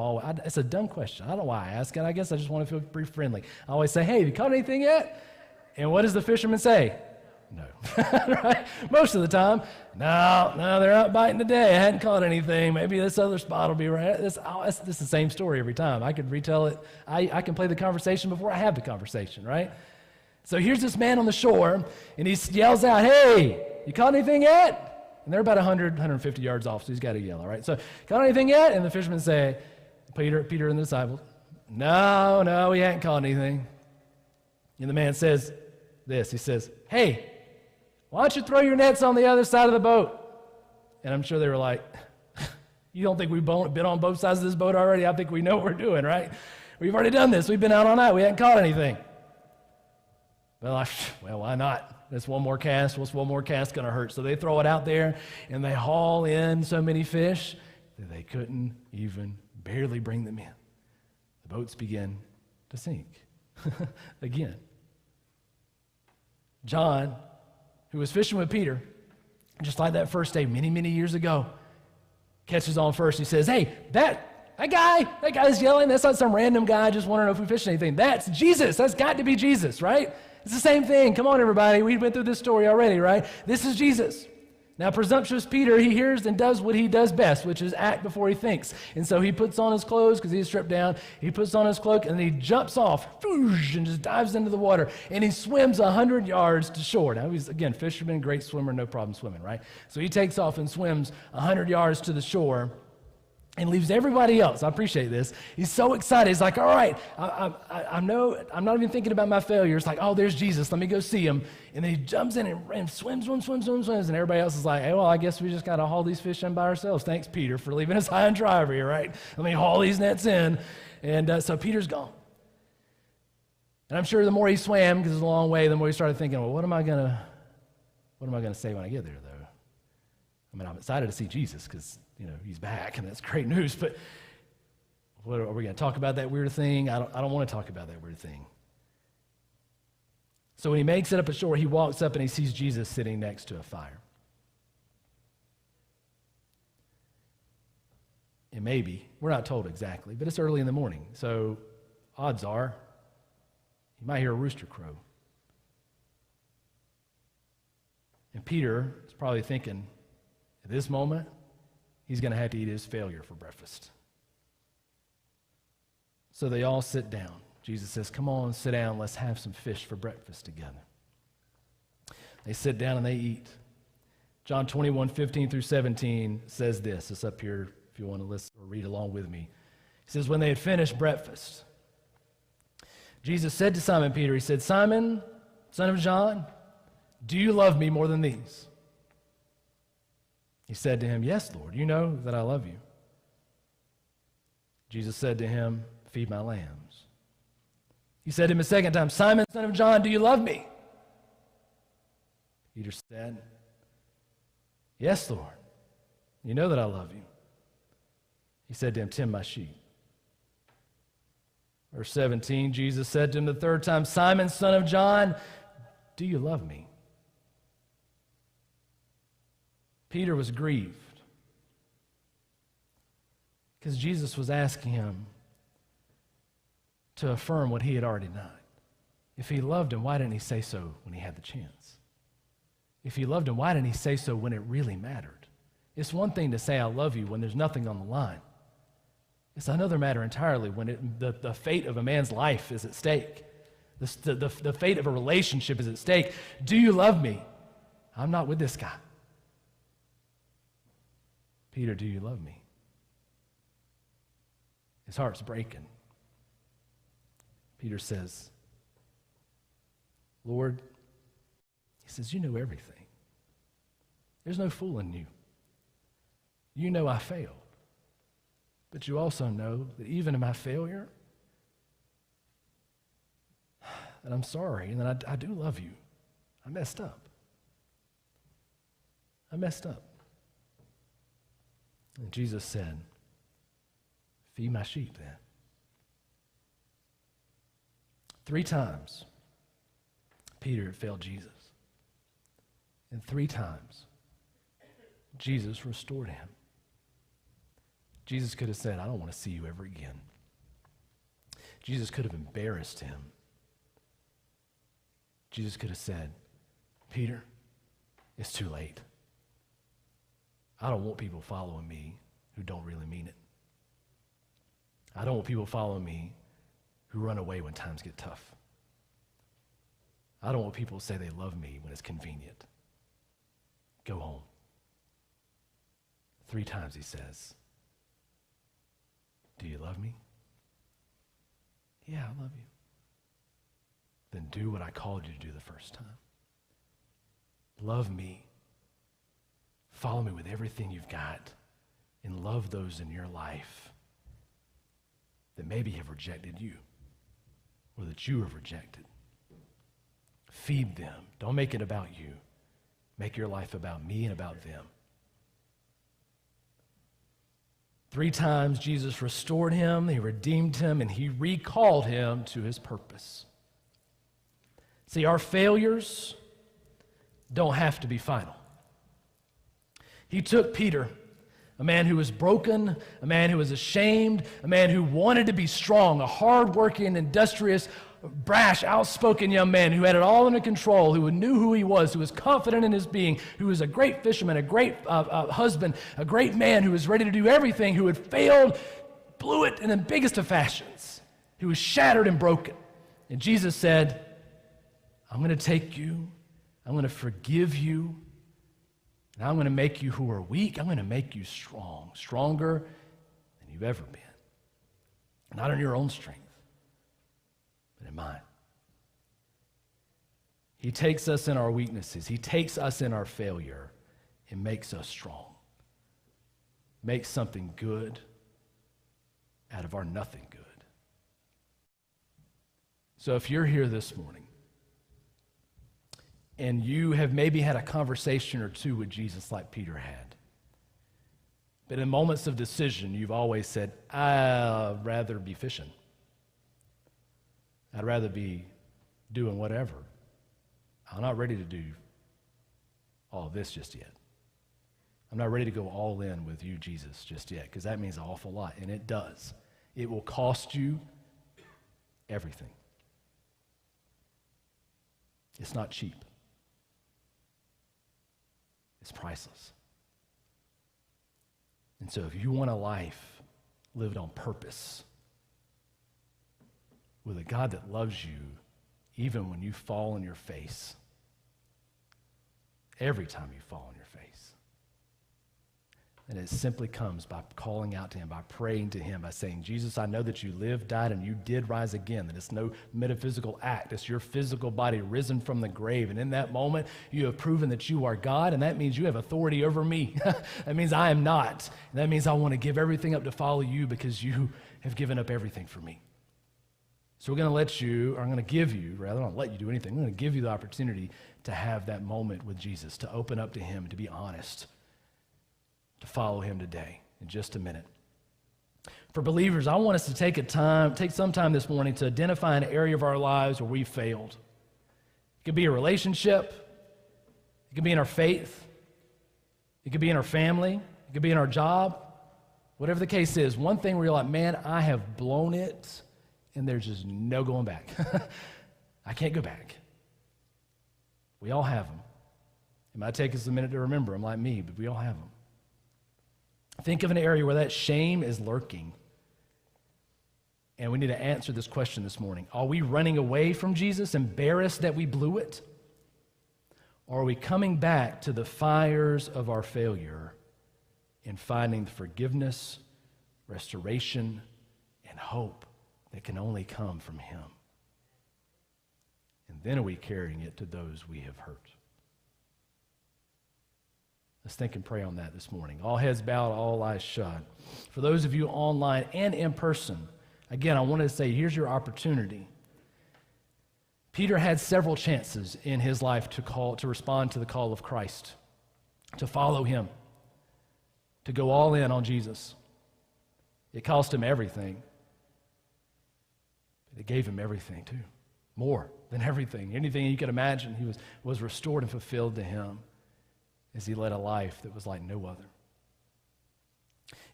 it's a dumb question. I don't know why I ask it. I guess I just want to feel pretty friendly. I always say, hey, have you caught anything yet? And what does the fisherman say? No. Right? Most of the time, no, they're out biting today. I hadn't caught anything. Maybe this other spot will be right. It's the same story every time. I could retell it. I can play the conversation before I have the conversation, right? So here's this man on the shore, and he yells out, hey, you caught anything yet? And they're about 100, 150 yards off, so he's got to yell, all right? So, caught anything yet? And the fishermen say, Peter and the disciples, no, we hadn't caught anything. And the man says this, he says, hey, why don't you throw your nets on the other side of the boat? And I'm sure they were like, you don't think we've been on both sides of this boat already? I think we know what we're doing, right? We've already done this. We've been out all night. We hadn't caught anything. Well, why not? That's one more cast. What's one more cast going to hurt? So they throw it out there, and they haul in so many fish that they couldn't even barely bring them in. The boats begin to sink again. John, who was fishing with Peter, just like that first day many, many years ago, catches on first. He says, hey, that guy's yelling. That's not some random guy just wondering if we fished anything. That's Jesus. That's got to be Jesus, right? It's the same thing. Come on, everybody. We went through this story already, right? This is Jesus. Now, presumptuous Peter, he hears and does what he does best, which is act before he thinks. And so he puts on his clothes because he's stripped down. He puts on his cloak, and he jumps off and just dives into the water. And he swims 100 yards to shore. Now, he's, again, fisherman, great swimmer, no problem swimming, right? So he takes off and swims 100 yards to the shore and leaves everybody else. I appreciate this. He's so excited. He's like, all right, I'm not even thinking about my failures. Like, oh, there's Jesus. Let me go see him. And then he jumps in and swims. And everybody else is like, hey, well, I guess we just got to haul these fish in by ourselves. Thanks, Peter, for leaving us high and dry over here, right? Let me haul these nets in. And so Peter's gone. And I'm sure the more he swam, because it's a long way, the more he started thinking, well, what am I going to say when I get there, though? I mean, I'm excited to see Jesus because, he's back, and that's great news, but what, are we going to talk about that weird thing? I don't want to talk about that weird thing. So when he makes it up ashore, he walks up and he sees Jesus sitting next to a fire. And maybe, we're not told exactly, but it's early in the morning, so odds are you might hear a rooster crow. And Peter is probably thinking, at this moment, he's going to have to eat his failure for breakfast. So they all sit down. Jesus says, come on, sit down. Let's have some fish for breakfast together. They sit down and they eat. John 21:15-17 says this. It's up here if you want to listen or read along with me. He says, when they had finished breakfast, Jesus said to Simon Peter, he said, Simon, son of John, do you love me more than these? He said to him, yes, Lord, you know that I love you. Jesus said to him, feed my lambs. He said to him a second time, Simon, son of John, do you love me? Peter said, yes, Lord, you know that I love you. He said to him, tend my sheep. Verse 17, Jesus said to him the third time, Simon, son of John, do you love me? Peter was grieved because Jesus was asking him to affirm what he had already done. If he loved him, why didn't he say so when he had the chance? If he loved him, why didn't he say so when it really mattered? It's one thing to say I love you when there's nothing on the line. It's another matter entirely when the fate of a man's life is at stake. The fate of a relationship is at stake. Do you love me? I'm not with this guy. Peter, do you love me? His heart's breaking. Peter says, Lord, he says, you know everything. There's no fooling you. You know I failed. But you also know that even in my failure, and I'm sorry, and that I do love you. I messed up. I messed up. And Jesus said, feed my sheep then. 3 times, Peter had failed Jesus. And 3 times, Jesus restored him. Jesus could have said, I don't want to see you ever again. Jesus could have embarrassed him. Jesus could have said, Peter, it's too late. I don't want people following me who don't really mean it. I don't want people following me who run away when times get tough. I don't want people to say they love me when it's convenient. Go home. 3 times he says, do you love me? Yeah, I love you. Then do what I called you to do the first time. Love me. Follow me with everything you've got, and love those in your life that maybe have rejected you or that you have rejected. Feed them. Don't make it about you. Make your life about me and about them. 3 times Jesus restored him, he redeemed him, and he recalled him to his purpose. See, our failures don't have to be final. He took Peter, a man who was broken, a man who was ashamed, a man who wanted to be strong, a hardworking, industrious, brash, outspoken young man who had it all under control, who knew who he was, who was confident in his being, who was a great fisherman, a great husband, a great man who was ready to do everything, who had failed, blew it in the biggest of fashions, who was shattered and broken. And Jesus said, I'm going to take you, I'm going to forgive you, and I'm going to make you who are weak, I'm going to make you strong, stronger than you've ever been. Not in your own strength, but in mine. He takes us in our weaknesses. He takes us in our failure and makes us strong. Makes something good out of our nothing good. So if you're here this morning and you have maybe had a conversation or two with Jesus like Peter had, but in moments of decision, you've always said, I'd rather be fishing. I'd rather be doing whatever. I'm not ready to do all this just yet. I'm not ready to go all in with you, Jesus, just yet, because that means an awful lot, and it does. It will cost you everything. It's not cheap. It's priceless. And so if you want a life lived on purpose, with a God that loves you even when you fall on your face, every time you fall on your face, and it simply comes by calling out to him, by praying to him, by saying, Jesus, I know that you lived, died, and you did rise again, that it's no metaphysical act. It's your physical body risen from the grave. And in that moment, you have proven that you are God, and that means you have authority over me. That means I am not. And that means I want to give everything up to follow you because you have given up everything for me. So we're going to let you, or I'm going to give you, rather than let you do anything, I'm going to give you the opportunity to have that moment with Jesus, to open up to him, to be honest, to follow him today in just a minute. For believers, I want us to take some time this morning to identify an area of our lives where we failed. It could be a relationship. It could be in our faith. It could be in our family. It could be in our job. Whatever the case is, one thing where you're like, man, I have blown it, and there's just no going back. I can't go back. We all have them. It might take us a minute to remember them like me, but we all have them. Think of an area where that shame is lurking. And we need to answer this question this morning. Are we running away from Jesus, embarrassed that we blew it? Or are we coming back to the fires of our failure and finding the forgiveness, restoration, and hope that can only come from him? And then are we carrying it to those we have hurt? Let's think and pray on that this morning. All heads bowed, all eyes shut. For those of you online and in person, again, I wanted to say, here's your opportunity. Peter had several chances in his life to respond to the call of Christ, to follow him, to go all in on Jesus. It cost him everything. But it gave him everything too. More than everything. Anything you could imagine, he was restored and fulfilled to him as he led a life that was like no other.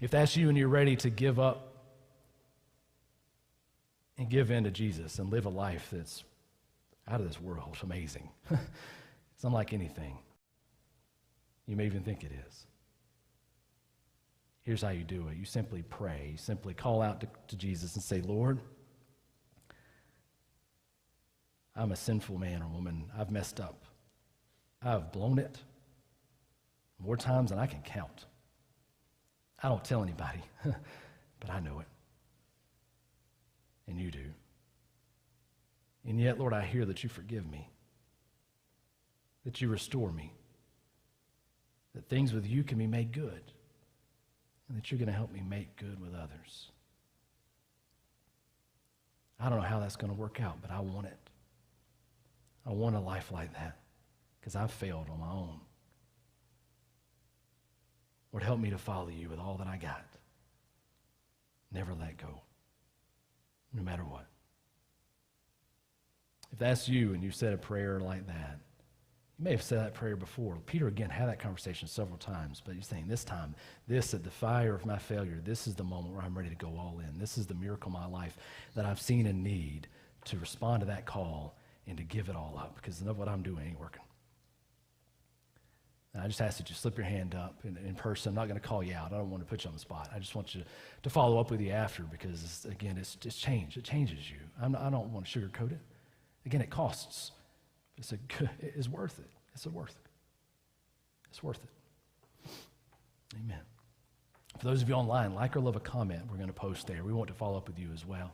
If that's you and you're ready to give up and give in to Jesus and live a life that's out of this world, amazing. It's unlike anything you may even think it is. Here's how you do it. You simply pray. You simply call out to Jesus and say, Lord, I'm a sinful man or woman. I've messed up. I've blown it more times than I can count. I don't tell anybody, but I know it. And you do. And yet, Lord, I hear that you forgive me, that you restore me, that things with you can be made good, and that you're going to help me make good with others. I don't know how that's going to work out, but I want it. I want a life like that because I've failed on my own. Lord, help me to follow you with all that I got. Never let go, no matter what. If that's you and you said a prayer like that, you may have said that prayer before. Peter, again, had that conversation several times, but he's saying this time, this at the fire of my failure, this is the moment where I'm ready to go all in. This is the miracle of my life that I've seen a need to respond to that call and to give it all up because none of what I'm doing ain't working. And I just ask that you slip your hand up in person. I'm not going to call you out. I don't want to put you on the spot. I just want you to follow up with you after because, again, it's changed. It changes you. I don't want to sugarcoat it. Again, it costs. It's worth it. It's worth it. It's worth it. Amen. For those of you online, like or leave a comment we're going to post there. We want to follow up with you as well.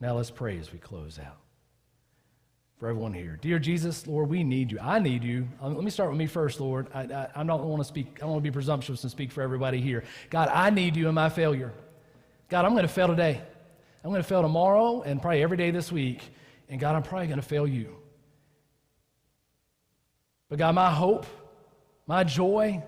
Now let's pray as we close out. For everyone here, dear Jesus, Lord, we need you. I need you. Let me start with me first, Lord. I don't want to speak. I don't want to be presumptuous and speak for everybody here. God, I need you in my failure. God, I'm going to fail today. I'm going to fail tomorrow and probably every day this week. And God, I'm probably going to fail you. But God, my hope, my joy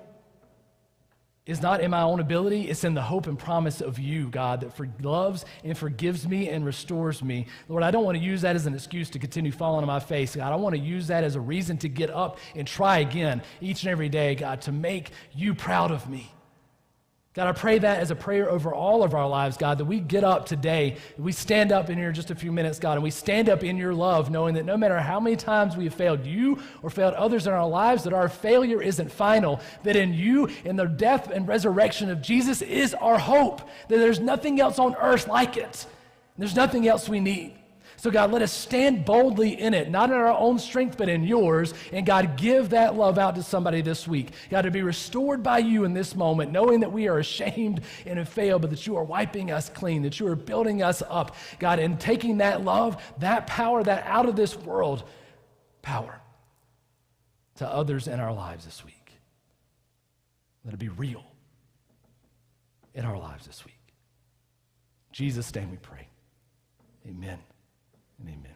is not in my own ability. It's in the hope and promise of you, God, that loves and forgives me and restores me. Lord, I don't want to use that as an excuse to continue falling on my face. God, I want to use that as a reason to get up and try again each and every day, God, to make you proud of me. God, I pray that as a prayer over all of our lives, God, that we get up today, we stand up in here in just a few minutes, God, and we stand up in your love, knowing that no matter how many times we have failed you or failed others in our lives, that our failure isn't final, that in you, in the death and resurrection of Jesus is our hope, that there's nothing else on earth like it. There's nothing else we need. So God, let us stand boldly in it, not in our own strength, but in yours. And God, give that love out to somebody this week. God, to be restored by you in this moment, knowing that we are ashamed and have failed, but that you are wiping us clean, that you are building us up. God, and taking that love, that power, that out of this world power to others in our lives this week. Let it be real in our lives this week. In Jesus' name we pray. Amen. And amen.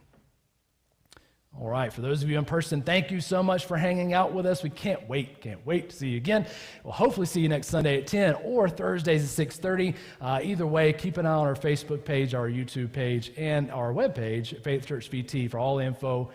All right, for those of you in person, thank you so much for hanging out with us. We can't wait to see you again. We'll hopefully see you next Sunday at 10 or Thursdays at 6:30. Either way, keep an eye on our Facebook page, our YouTube page, and our webpage, Faith Church VT, for all info